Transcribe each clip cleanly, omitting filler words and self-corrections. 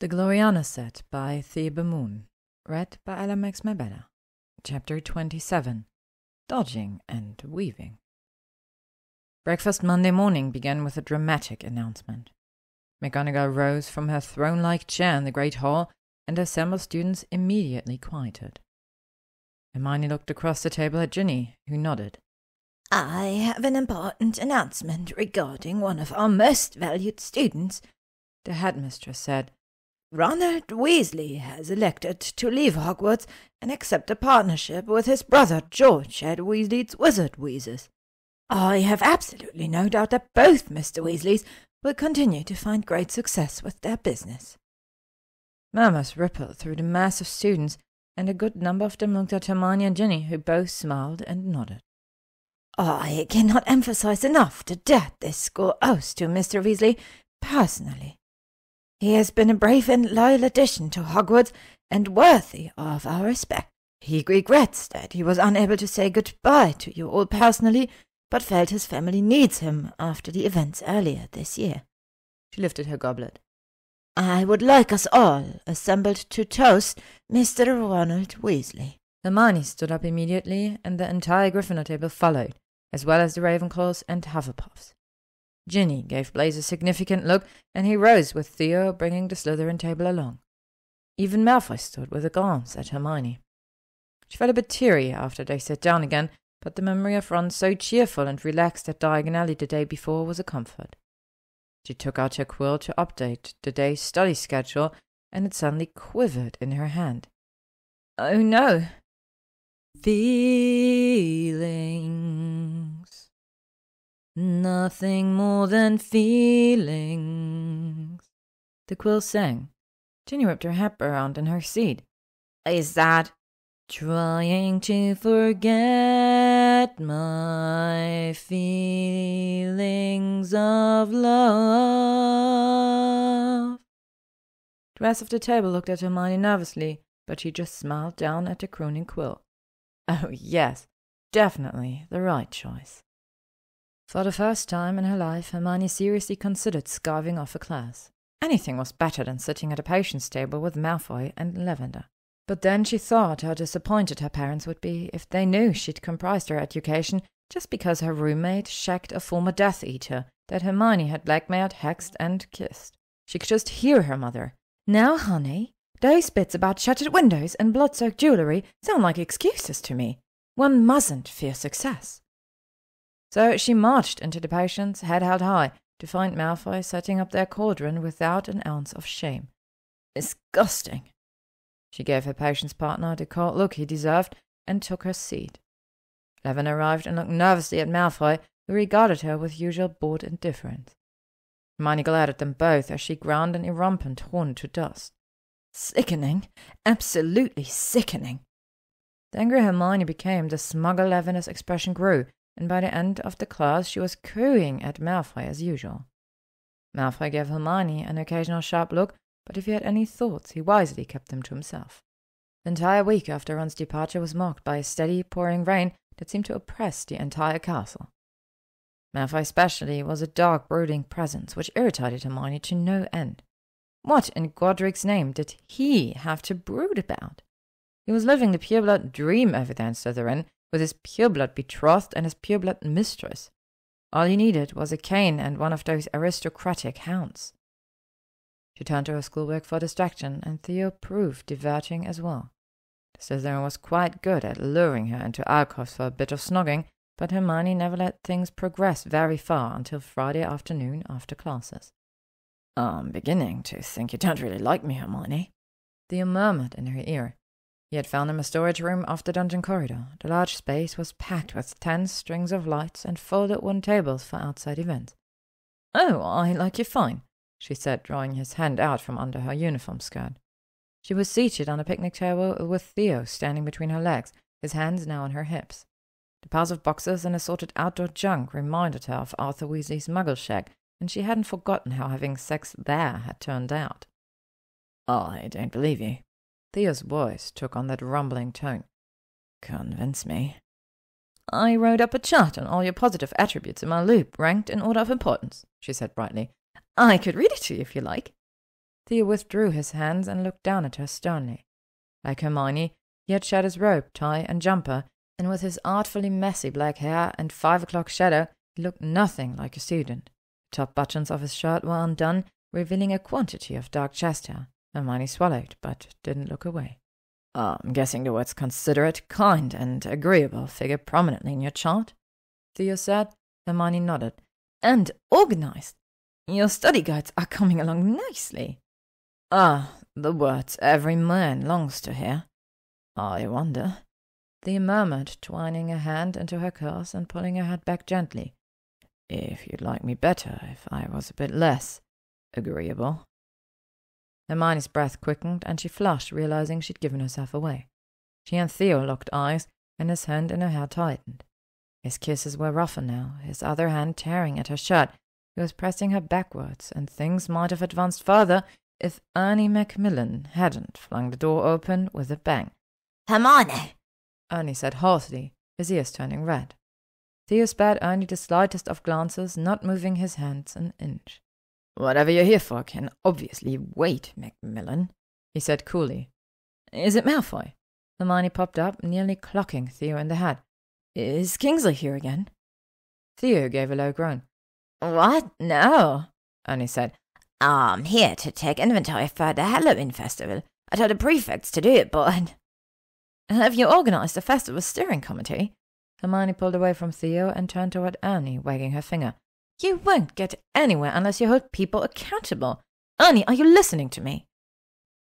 The Gloriana set by ThebeMoon. Read by Ella Max Mabella. Chapter 27. Dodging and Weaving. Breakfast Monday morning began with a dramatic announcement. McGonagall rose from her throne-like chair in the great hall, and the assembled students immediately quieted. Hermione looked across the table at Ginny, who nodded. "I have an important announcement regarding one of our most valued students," the headmistress said. "Ronald Weasley has elected to leave Hogwarts and accept a partnership with his brother George at Weasley's Wizard Wheezes. I have absolutely no doubt that both Mr. Weasleys will continue to find great success with their business." Murmurs rippled through the mass of students, and a good number of them looked at Hermione and Ginny, who both smiled and nodded. "I cannot emphasize enough the debt this school owes to Mr. Weasley personally. He has been a brave and loyal addition to Hogwarts and worthy of our respect. He regrets that he was unable to say goodbye to you all personally, but felt his family needs him after the events earlier this year." She lifted her goblet. "I would like us all assembled to toast Mr. Ronald Weasley." Hermione stood up immediately, and the entire Gryffindor table followed, as well as the Ravenclaws and Hufflepuffs. Ginny gave Blaise a significant look, and he rose with Theo bringing the Slytherin table along. Even Malfoy stood with a glance at Hermione. She felt a bit teary after they sat down again, but the memory of Ron so cheerful and relaxed at Diagon Alley the day before was a comfort. She took out her quill to update the day's study schedule, and it suddenly quivered in her hand. Oh no! Feelings. Nothing more than feelings. The quill sang. Ginny whipped her hat around in her seat. "Is that trying to forget my feelings of love?" The rest of the table looked at Hermione nervously, but she just smiled down at the crooning quill. Oh yes, definitely the right choice. For the first time in her life, Hermione seriously considered skiving off a class. Anything was better than sitting at a patient's table with Malfoy and Lavender. But then she thought how disappointed her parents would be if they knew she'd comprised her education just because her roommate shagged a former Death Eater that Hermione had blackmailed, hexed, and kissed. She could just hear her mother. "Now, honey, those bits about shattered windows and blood-soaked jewellery sound like excuses to me. One mustn't fear success." So she marched into the patients, head held high, to find Malfoy setting up their cauldron without an ounce of shame. Disgusting! She gave her patient's partner the cold look he deserved and took her seat. Lavender arrived and looked nervously at Malfoy, who regarded her with usual bored indifference. Hermione glared at them both as she ground an irrumpant horn to dust. Sickening! Absolutely sickening! The angry Hermione became, the smugger Lavender's expression grew, and by the end of the class she was cooing at Malfoy as usual. Malfoy gave Hermione an occasional sharp look, but if he had any thoughts, he wisely kept them to himself. The entire week after Ron's departure was marked by a steady, pouring rain that seemed to oppress the entire castle. Malfoy especially was a dark, brooding presence which irritated Hermione to no end. What in Godric's name did he have to brood about? He was living the pureblood dream over there in Slytherin, with his pureblood betrothed and his pureblood mistress. All he needed was a cane and one of those aristocratic hounds. She turned to her schoolwork for distraction, and Theo proved diverting as well. The Slytherin was quite good at luring her into alcoves for a bit of snogging, but Hermione never let things progress very far until Friday afternoon after classes. "I'm beginning to think you don't really like me, Hermione," Theo murmured in her ear. He had found him a storage room off the dungeon corridor. The large space was packed with 10 strings of lights and folded wooden tables for outside events. "Oh, I like you fine," she said, drawing his hand out from under her uniform skirt. She was seated on a picnic table with Theo standing between her legs, his hands now on her hips. The piles of boxes and assorted outdoor junk reminded her of Arthur Weasley's muggle shack, and she hadn't forgotten how having sex there had turned out. "I don't believe you." Theo's voice took on that rumbling tone. "Convince me." "I wrote up a chart on all your positive attributes in my loop, ranked in order of importance," she said brightly. "I could read it to you if you like." Theo withdrew his hands and looked down at her sternly. Like Hermione, he had shed his robe, tie, and jumper, and with his artfully messy black hair and 5 o'clock shadow, he looked nothing like a student. The top buttons of his shirt were undone, revealing a quantity of dark chest hair. Hermione swallowed, but didn't look away. I'm guessing the words considerate, kind, and agreeable figure prominently in your chart, Theo said. Hermione nodded. And organized. Your study guides are coming along nicely. The words every man longs to hear. I wonder, Theo murmured, twining a hand into her curls and pulling her head back gently, if you'd like me better if I was a bit less agreeable. Hermione's breath quickened, and she flushed, realizing she'd given herself away. She and Theo locked eyes, and his hand in her hair tightened. His kisses were rougher now, his other hand tearing at her shirt. He was pressing her backwards, and things might have advanced further if Ernie Macmillan hadn't flung the door open with a bang. Hermione! Ernie said hoarsely, his ears turning red. Theo spared Ernie the slightest of glances, not moving his hands an inch. Whatever you're here for can obviously wait, Macmillan, he said coolly. Is it Malfoy? Hermione popped up, nearly clocking Theo in the head. Is Kingsley here again? Theo gave a low groan. What? No, Ernie said. I'm here to take inventory for the Halloween festival. I told the prefects to do it, but... Have you organized a festival steering committee? Hermione pulled away from Theo and turned toward Ernie, wagging her finger. You won't get anywhere unless you hold people accountable. Ernie, are you listening to me?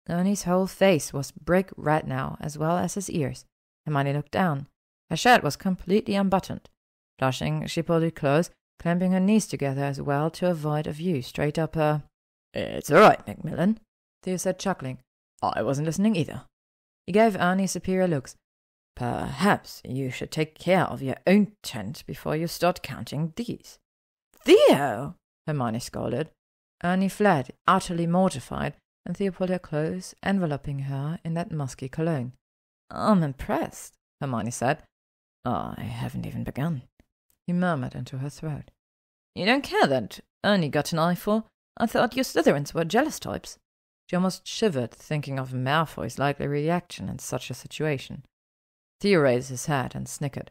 Ernie's whole face was brick red now, as well as his ears. Hermione looked down. Her shirt was completely unbuttoned. Blushing, she pulled it close, clamping her knees together as well to avoid a view straight up her. It's all right, Macmillan, Theo said, chuckling. I wasn't listening either. He gave Ernie superior looks. Perhaps you should take care of your own tent before you start counting these. Theo! Hermione scolded. Ernie fled, utterly mortified, and Theo pulled her close, enveloping her in that musky cologne. I'm impressed, Hermione said. I haven't even begun, he murmured into her throat. You don't care that Ernie got an eyeful? I thought you Slytherins were jealous types. She almost shivered, thinking of Malfoy's likely reaction in such a situation. Theo raised his head and snickered.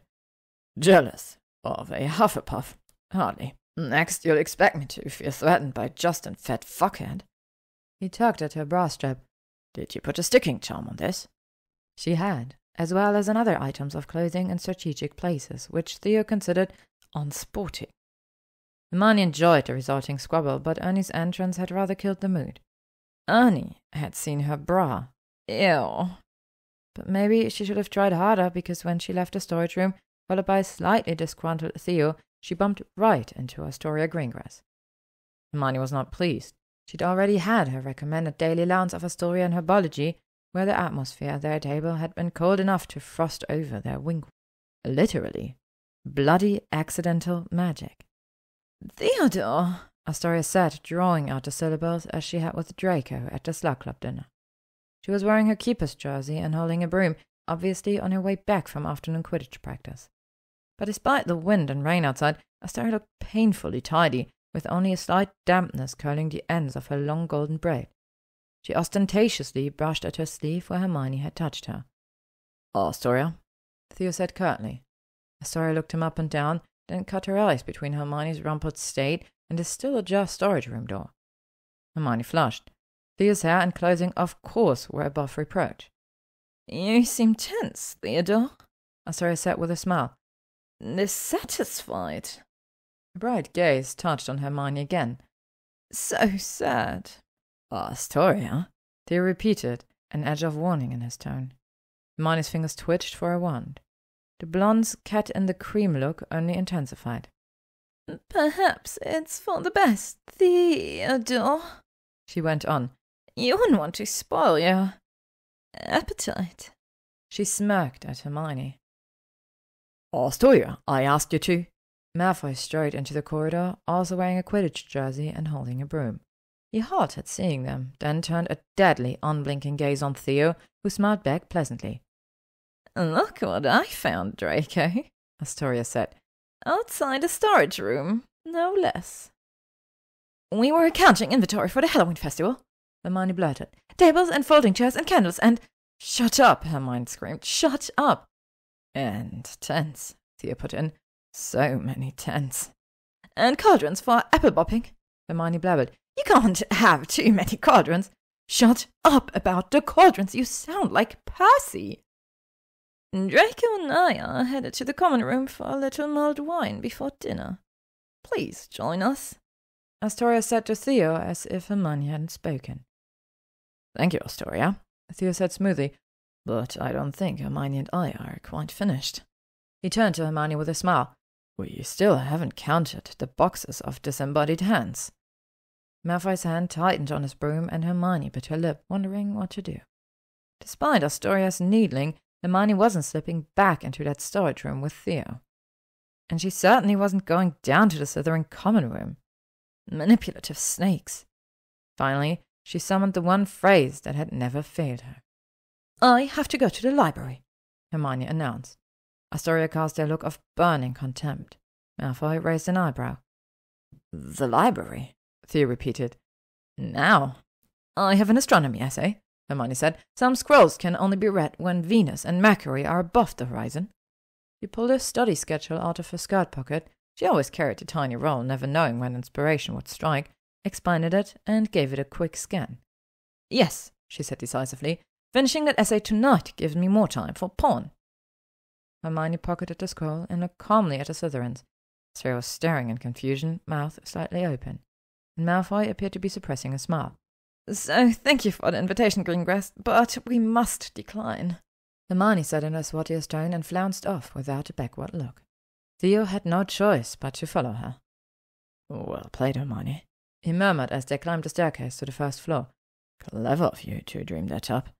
Jealous of a Hufflepuff? Hardly. Next, you'll expect me to feel threatened by Justin fat fuckhead. He tugged at her bra strap. Did you put a sticking charm on this? She had, as well as on other items of clothing in strategic places, which Theo considered unsporting. Hermione enjoyed the resulting squabble, but Ernie's entrance had rather killed the mood. Ernie had seen her bra. Ew. But maybe she should have tried harder, because when she left the storage room, followed by a slightly disgruntled Theo, she bumped right into Astoria Greengrass. Hermione was not pleased. She'd already had her recommended daily allowance of Astoria and herbology, where the atmosphere at their table had been cold enough to frost over their wing. Literally. Bloody accidental magic. Theodore, Astoria said, drawing out the syllables as she had with Draco at the Slug Club dinner. She was wearing her keeper's jersey and holding a broom, obviously on her way back from afternoon Quidditch practice. But despite the wind and rain outside, Astoria looked painfully tidy, with only a slight dampness curling the ends of her long golden braid. She ostentatiously brushed at her sleeve where Hermione had touched her. Astoria, Theo said curtly. Astoria looked him up and down, then cut her eyes between Hermione's rumpled state and the still ajar storage room door. Hermione flushed. Theo's hair and clothing, of course, were above reproach. You seem tense, Theodore, Astoria said with a smile. Dissatisfied. A bright gaze touched on Hermione again. So sad. Astoria, Theo repeated, an edge of warning in his tone. Hermione's fingers twitched for a wand. The blonde's cat-in-the-cream look only intensified. Perhaps it's for the best, Theodore, she went on. You wouldn't want to spoil your appetite. She smirked at Hermione. Astoria, I asked you to. Malfoy strode into the corridor, also wearing a Quidditch jersey and holding a broom. He halted seeing them, then turned a deadly, unblinking gaze on Theo, who smiled back pleasantly. Look what I found, Draco, Astoria said. Outside the storage room, no less. We were counting inventory for the Halloween festival, Hermione blurted. Tables and folding chairs and candles and— Shut up, Hermione screamed. Shut up! And tents, Theo put in. So many tents. And cauldrons for apple bopping, Hermione blabbered. You can't have too many cauldrons. Shut up about the cauldrons. You sound like Percy. Draco and I are headed to the common room for a little mulled wine before dinner. Please join us, Astoria said to Theo as if Hermione hadn't spoken. Thank you, Astoria, Theo said smoothly, but I don't think Hermione and I are quite finished. He turned to Hermione with a smile. We still haven't counted the boxes of disembodied hands. Malfoy's hand tightened on his broom, and Hermione bit her lip, wondering what to do. Despite Astoria's needling, Hermione wasn't slipping back into that storage room with Theo. And she certainly wasn't going down to the Slytherin common room. Manipulative snakes. Finally, she summoned the one phrase that had never failed her. I have to go to the library, Hermione announced. Astoria cast a look of burning contempt. Malfoy raised an eyebrow. The library, Theo repeated. Now, I have an astronomy essay, Hermione said. Some scrolls can only be read when Venus and Mercury are above the horizon. She pulled her study schedule out of her skirt pocket. She always carried a tiny roll, never knowing when inspiration would strike, expanded it, and gave it a quick scan. Yes, she said decisively. Finishing that essay tonight gives me more time for porn. Hermione pocketed the scroll and looked calmly at the Slytherins. Theo was staring in confusion, mouth slightly open, and Malfoy appeared to be suppressing a smile. So thank you for the invitation, Greengrass, but we must decline. Hermione said in her swottiest tone and flounced off without a backward look. Theo had no choice but to follow her. Well played, Hermione, he murmured as they climbed the staircase to the first floor. Clever of you to dream that up.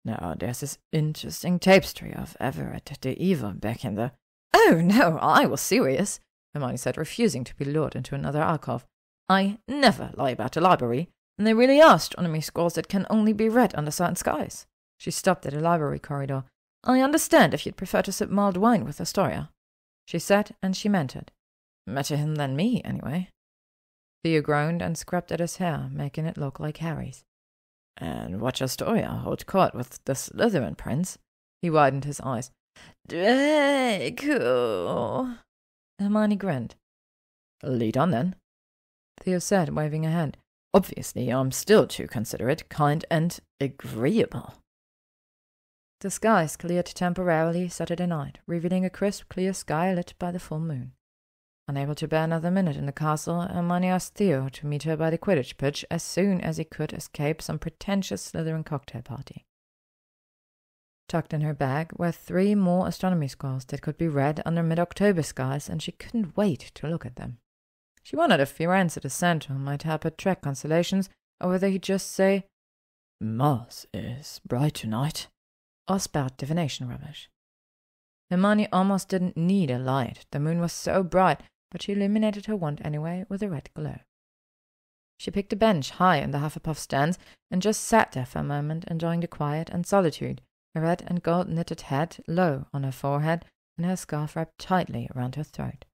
Now there's this interesting tapestry of Everett the Evil back in the— Oh, no, I was serious, Hermione said, refusing to be lured into another alcove. I never lie about the library, and there really are astronomy scrolls that can only be read under certain skies. She stopped at a library corridor. I understand if you'd prefer to sip mulled wine with Astoria, she said, and she meant it. Better him than me, anyway. Theo groaned and scrubbed at his hair, making it look like Harry's. And watch Astoria hold court with the Slytherin prince. He widened his eyes. Draco. Hermione grinned. Lead on, then, Theo said, waving a hand. Obviously, I'm still too considerate, kind, and agreeable. The skies cleared temporarily Saturday night, revealing a crisp, clear sky lit by the full moon. Unable to bear another minute in the castle, Hermione asked Theo to meet her by the Quidditch pitch as soon as he could escape some pretentious Slytherin cocktail party. Tucked in her bag were 3 more astronomy scrolls that could be read under mid-October skies, and she couldn't wait to look at them. She wondered if Firenze the Centaur might help her track constellations, or whether he'd just say, Mars is bright tonight, or spout divination rubbish. Hermione almost didn't need a light. The moon was so bright, but she illuminated her wand anyway with a red glow. She picked a bench high in the Hufflepuff stands and just sat there for a moment, enjoying the quiet and solitude, her red and gold knitted head low on her forehead and her scarf wrapped tightly around her throat.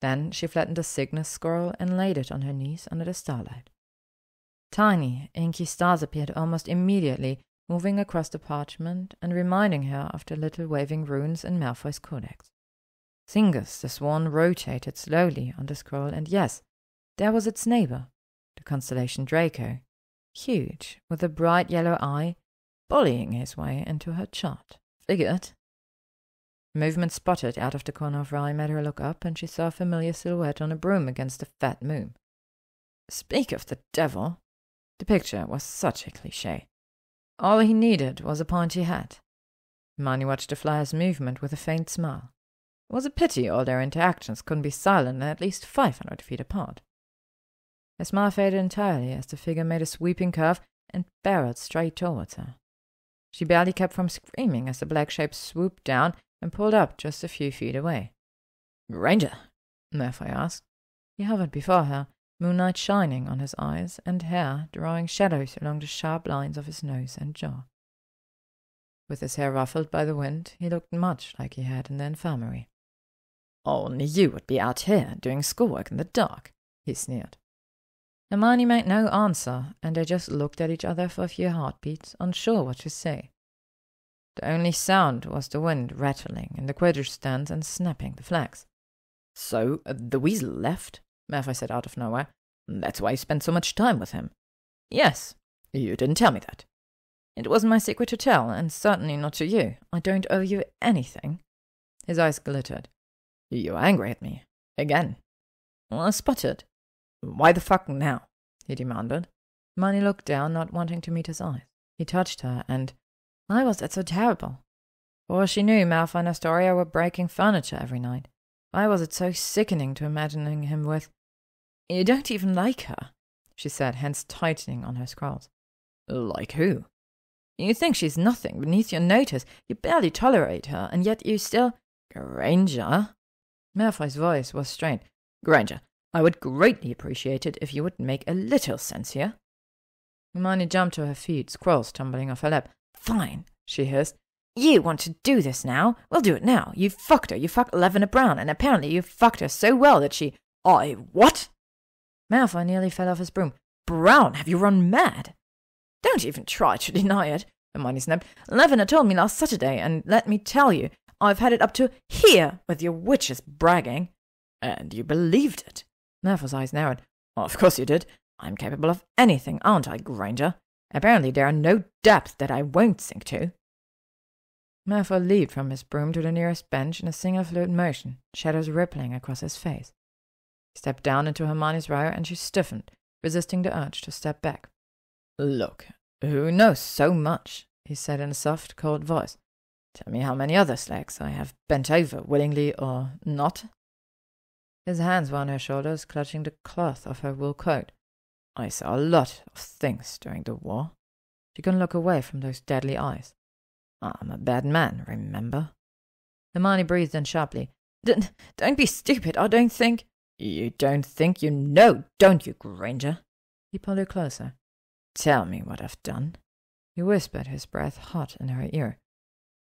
Then she flattened a Cygnus scroll and laid it on her knees under the starlight. Tiny, inky stars appeared almost immediately, moving across the parchment and reminding her of the little waving runes in Malfoy's codex. Singus the Swan rotated slowly on the scroll, and yes, there was its neighbor, the constellation Draco, huge, with a bright yellow eye, bullying his way into her chart. Figured. Movement spotted out of the corner of her eye made her look up, and she saw a familiar silhouette on a broom against the fat moon. Speak of the devil! The picture was such a cliché. All he needed was a pointy hat. Hermione watched the flyer's movement with a faint smile. It was a pity all their interactions couldn't be silent and at least 500 feet apart. Her smile faded entirely as the figure made a sweeping curve and barreled straight towards her. She barely kept from screaming as the black shape swooped down and pulled up just a few feet away. Granger? Malfoy asked. He hovered before her, moonlight shining on his eyes and hair, drawing shadows along the sharp lines of his nose and jaw. With his hair ruffled by the wind, he looked much like he had in the infirmary. Only you would be out here doing schoolwork in the dark, he sneered. Hermione made no answer, and they just looked at each other for a few heartbeats, unsure what to say. The only sound was the wind rattling in the Quidditch stands and snapping the flags. "So, the weasel left?" Malfoy said out of nowhere. "That's why you spent so much time with him." "Yes. You didn't tell me that." "It wasn't my secret to tell, and certainly not to you. I don't owe you anything." His eyes glittered. "You're angry at me. Again." "Well, I sputtered." "Why the fuck now?" he demanded. Hermione looked down, not wanting to meet his eyes. He touched her, and why was that so terrible? For she knew Malfoy and Astoria were breaking furniture every night. Why was it so sickening to imagining him with— "You don't even like her," she said, hands tightening on her scrolls. "Like who?" "You think she's nothing beneath your notice. You barely tolerate her, and yet you still—" "Granger?" Malfoy's voice was strained. "Granger, I would greatly appreciate it if you would make a little sense here." Hermione jumped to her feet, scrolls tumbling off her lap. "Fine," she hissed. "You want to do this now? We'll do it now. You fucked her. You fucked Lavender Brown, and apparently you fucked her so well that she— What?" Malfoy nearly fell off his broom. "Brown, have you run mad?" "Don't even try to deny it," Hermione snapped. "Lavender told me last Saturday, and let me tell you, I've had it up to here with your witches bragging." "And you believed it?" Malfoy's eyes narrowed. "Of course you did. I'm capable of anything, aren't I, Granger? Apparently there are no depths that I won't sink to." Malfoy leaped from his broom to the nearest bench in a single fluid motion, shadows rippling across his face. He stepped down into Hermione's row, and she stiffened, resisting the urge to step back. "Look, who knows so much?" he said in a soft, cold voice. "Tell me how many other slags I have bent over, willingly or not." His hands were on her shoulders, clutching the cloth of her wool coat. "I saw a lot of things during the war." She couldn't look away from those deadly eyes. "I'm a bad man, remember?" Hermione breathed in sharply. Don't be stupid. I don't think—" "You don't think you know, don't you, Granger?" He pulled her closer. "Tell me what I've done." He whispered, his breath hot in her ear.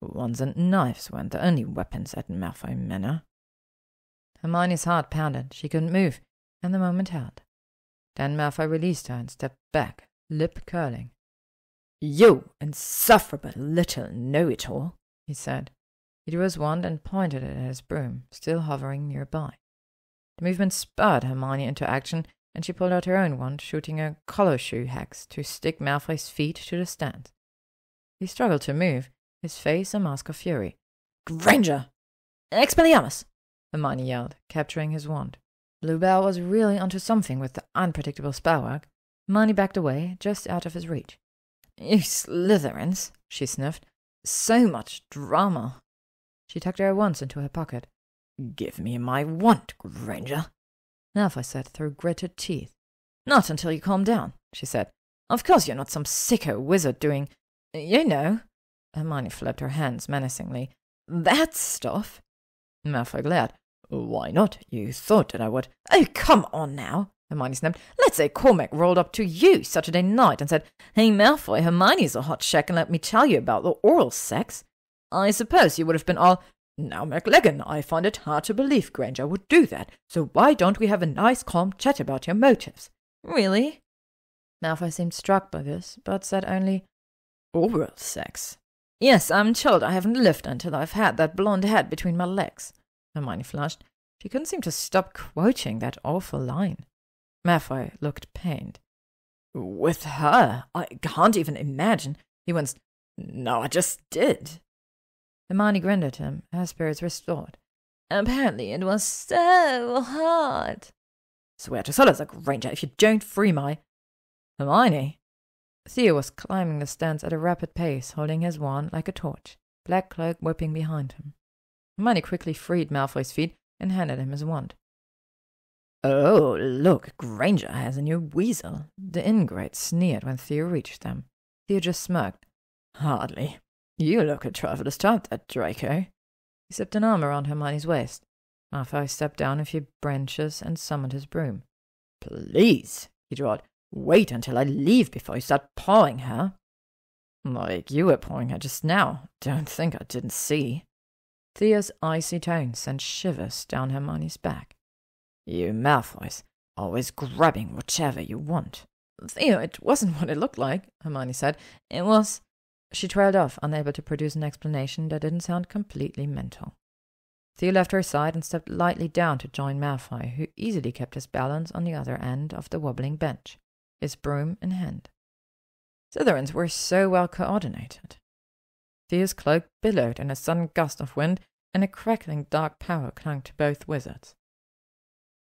"Wands and knives weren't the only weapons at Malfoy Manor." Hermione's heart pounded. She couldn't move, and the moment held. Then Malfoy released her and stepped back, lip curling. "You insufferable little know-it-all," he said. He drew his wand and pointed it at his broom, still hovering nearby. The movement spurred Hermione into action, and she pulled out her own wand, shooting a collar shoe hex to stick Malfoy's feet to the stands. He struggled to move, his face a mask of fury. "Granger! Expelliarmus!" Hermione yelled, capturing his wand. Bluebell was really onto something with the unpredictable spellwork. Hermione backed away, just out of his reach. "You Slytherins," she sniffed. "So much drama." She tucked her wands into her pocket. "Give me my wand, Granger," Malfoy said through gritted teeth. "Not until you calm down," she said. "Of course you're not some sicko wizard doing— you know." Hermione flipped her hands menacingly. "That stuff?" Malfoy glared. "Why not? You thought that I would—" "Oh, come on now," Hermione snapped. "Let's say Cormac rolled up to you Saturday night and said, 'Hey, Malfoy, Hermione's a hot shack, and let me tell you about the oral sex.' I suppose you would have been all— 'Now, McLaggen, I find it hard to believe Granger would do that, so why don't we have a nice calm chat about your motives?'" "Really?" Malfoy seemed struck by this, but said only, "Oral sex." "Yes, I'm told I haven't lived until I've had that blonde head between my legs." Hermione flushed. She couldn't seem to stop quoting that awful line. Malfoy looked pained. "With her? I can't even imagine." He winced. "No, I just did." Hermione grinned at him, her spirits restored. "Apparently it was so hard." "Swear to Salazar, Granger, if you don't free my—" "Hermione!" Theo was climbing the stairs at a rapid pace, holding his wand like a torch, black cloak whipping behind him. Hermione quickly freed Malfoy's feet and handed him his wand. "Oh, look, Granger has a new weasel." The ingrate sneered when Theo reached them. Theo just smirked. "Hardly. You look a trifle disturbed, that Draco." He slipped an arm around Hermione's waist. Malfoy stepped down a few branches and summoned his broom. "Please," he drawled, "wait until I leave before you start pawing her." "Like you were pawing her just now. Don't think I didn't see." Theo's icy tone sent shivers down Hermione's back. "You Malfoys, always grabbing whatever you want. Theo, it wasn't what it looked like, Hermione said. It was... She trailed off, unable to produce an explanation that didn't sound completely mental. Theo left her side and stepped lightly down to join Malfoy, who easily kept his balance on the other end of the wobbling bench, his broom in hand. Slytherins were so well coordinated. Theo's cloak billowed in a sudden gust of wind, and a crackling dark power clung to both wizards.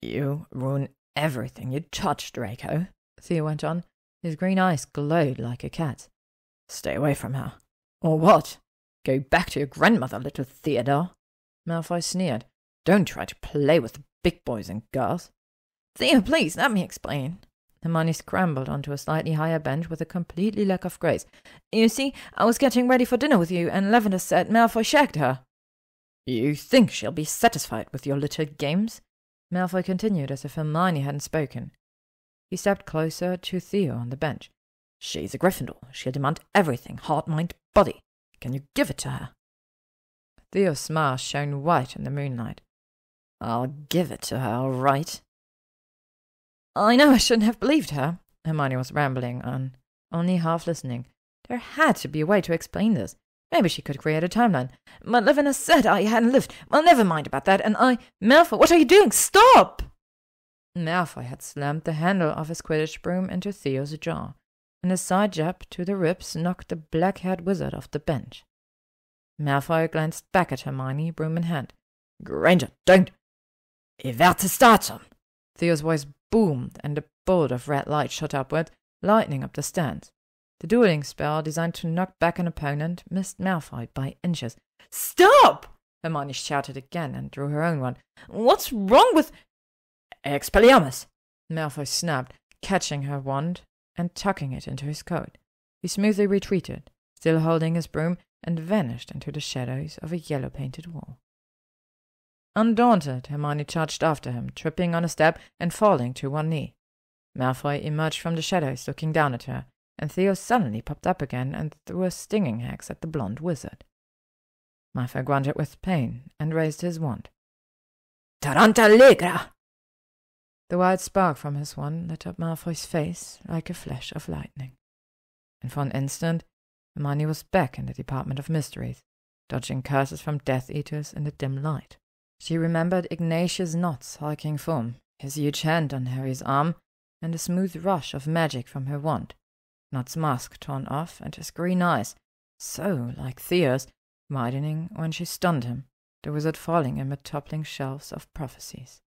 "You ruin everything you touch, Draco," Theo went on. His green eyes glowed like a cat's. "Stay away from her." "Or what? Go back to your grandmother, little Theodore." Malfoy sneered. "Don't try to play with the big boys and girls." "Theo, please, let me explain." Hermione scrambled onto a slightly higher bench with a completely lack of grace. "You see, I was getting ready for dinner with you, and Lavender said Malfoy shagged her." "You think she'll be satisfied with your little games?" Malfoy continued as if Hermione hadn't spoken. He stepped closer to Theo on the bench. "She's a Gryffindor. She'll demand everything, heart, mind, body. Can you give it to her?" Theo's smile shone white in the moonlight. "I'll give it to her, all right." "I know I shouldn't have believed her," Hermione was rambling on, only half listening. There had to be a way to explain this. Maybe she could create a timeline. "But Lavender said I hadn't lived. Well, never mind about that, and I... Malfoy, what are you doing? Stop!" Malfoy had slammed the handle of his Quidditch broom into Theo's jaw, and a side jab to the ribs knocked the black-haired wizard off the bench. Malfoy glanced back at Hermione, broom in hand. "Granger, don't! Everte statum!" Theo's voice boomed, and a bolt of red light shot upward, lighting up the stands. The dueling spell, designed to knock back an opponent, missed Malfoy by inches. "Stop!" Hermione shouted again and drew her own one. "What's wrong with—" "Expelliarmus!" Malfoy snapped, catching her wand and tucking it into his coat. He smoothly retreated, still holding his broom, and vanished into the shadows of a yellow-painted wall. Undaunted, Hermione charged after him, tripping on a step and falling to one knee. Malfoy emerged from the shadows, looking down at her, and Theo suddenly popped up again and threw a stinging hex at the blonde wizard. Malfoy grunted with pain and raised his wand. "Tarantalegra!" The wild spark from his wand lit up Malfoy's face like a flash of lightning. And for an instant, Hermione was back in the Department of Mysteries, dodging curses from Death Eaters in the dim light. She remembered Ignatius Knott's hulking form, his huge hand on Harry's arm, and the smooth rush of magic from her wand, Knott's mask torn off, and his green eyes, so like Theo's, widening when she stunned him, the wizard falling amid toppling shelves of prophecies.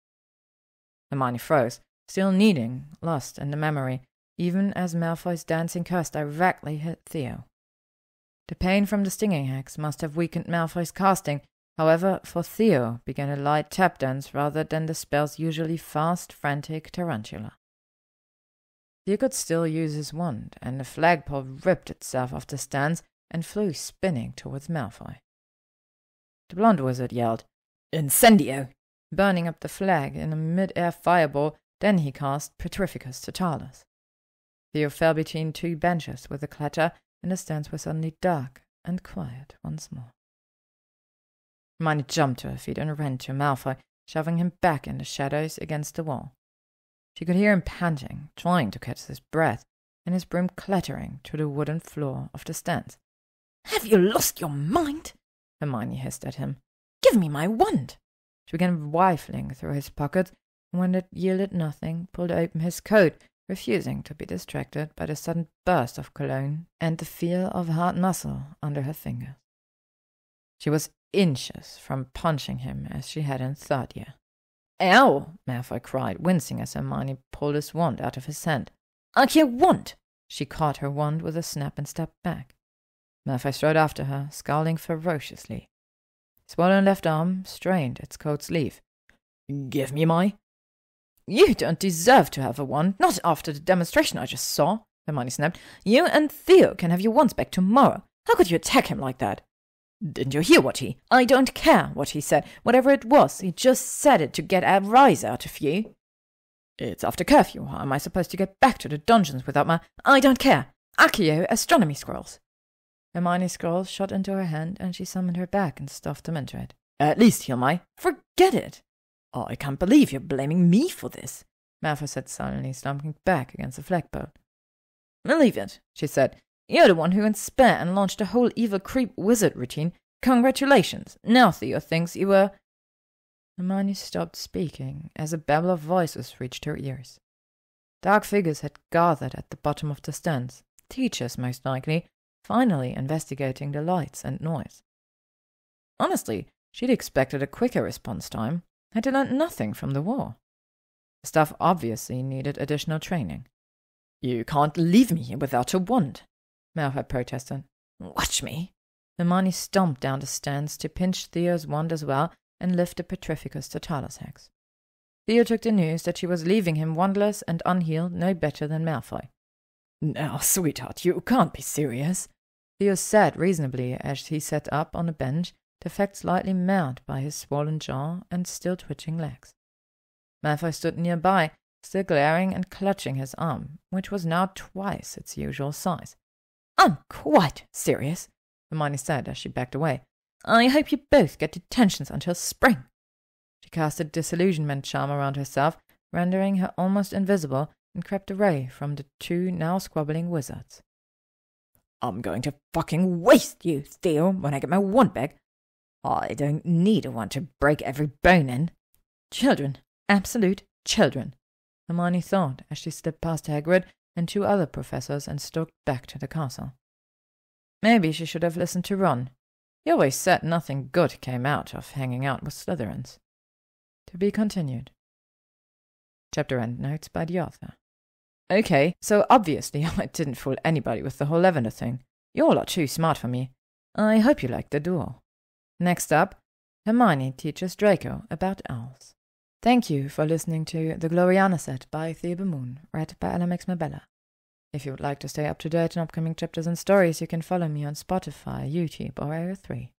Hermione froze, still kneading, lost in the memory, even as Malfoy's dancing curse directly hit Theo. The pain from the stinging hex must have weakened Malfoy's casting. However, for Theo began a light tap dance rather than the spell's usually fast, frantic tarantula. Theo could still use his wand, and the flagpole ripped itself off the stands and flew spinning towards Malfoy. The blonde wizard yelled, "Incendio!" burning up the flag in a mid-air fireball. Then he cast Petrificus Totalis. Theo fell between two benches with a clatter, and the stands were suddenly dark and quiet once more. Hermione jumped to her feet and ran to Malfoy, shoving him back in the shadows against the wall. She could hear him panting, trying to catch his breath, and his broom clattering to the wooden floor of the stands. "Have you lost your mind?" Hermione hissed at him. "Give me my wand!" She began rifling through his pockets, and when it yielded nothing, pulled open his coat, refusing to be distracted by the sudden burst of cologne and the feel of hard muscle under her fingers. She was inches from punching him as she had in third year. "Ow!" Malfoy cried, wincing as Hermione pulled his wand out of his hand. "I can't wand!" She caught her wand with a snap and stepped back. Malfoy strode after her, scowling ferociously. His swollen left arm strained its coat sleeve. "Give me my—" "You don't deserve to have a wand, not after the demonstration I just saw," Hermione snapped. "You and Theo can have your wands back tomorrow. How could you attack him like that?" "Didn't you hear what he—" "I don't care what he said. Whatever it was, he just said it to get a rise out of you." "It's after curfew. How am I supposed to get back to the dungeons without my—" "I don't care. Accio astronomy scrolls." Hermione's scrolls shot into her hand, and she summoned her back and stuffed them into it. "At least heal my—" "Forget it." "I can't believe you're blaming me for this." Malfoy said sullenly, slumping back against the flagpole. Believe it, she said. You're the one who went spare and launched a whole evil creep wizard routine. Congratulations. Now Theo thinks you were... Hermione stopped speaking as a babble of voices reached her ears. Dark figures had gathered at the bottom of the stands, teachers most likely, finally investigating the lights and noise. Honestly, she'd expected a quicker response time. Had learned nothing from the war. The staff obviously needed additional training. You can't leave me here without a wand, Malfoy protested. Watch me. Hermione stomped down the stands to pinch Theo's wand as well and lift the Petrificus Totalis hex. Theo took the news that she was leaving him wandless and unhealed no better than Malfoy. Now, sweetheart, you can't be serious, Theo said reasonably as he sat up on a bench, the fact slightly marred by his swollen jaw and still twitching legs. Malfoy stood nearby, still glaring and clutching his arm, which was now twice its usual size. I'm quite serious, Hermione said as she backed away. I hope you both get detentions until spring. She cast a disillusionment charm around herself, rendering her almost invisible, and crept away from the two now squabbling wizards. I'm going to fucking waste you, Theo, when I get my wand back. I don't need a wand to break every bone in. Children, absolute children, Hermione thought as she slipped past Hagrid and two other professors and stalked back to the castle. Maybe she should have listened to Ron. He always said nothing good came out of hanging out with Slytherins. To be continued. Chapter end notes by the author. Okay, so obviously I didn't fool anybody with the whole lavender thing. You all are too smart for me. I hope you liked the duel. Next up, Hermione teaches Draco about owls. Thank you for listening to The Gloriana Set by ThebeMoon, read by LMX Mabella. If you would like to stay up to date on upcoming chapters and stories, you can follow me on Spotify, YouTube, or AO3.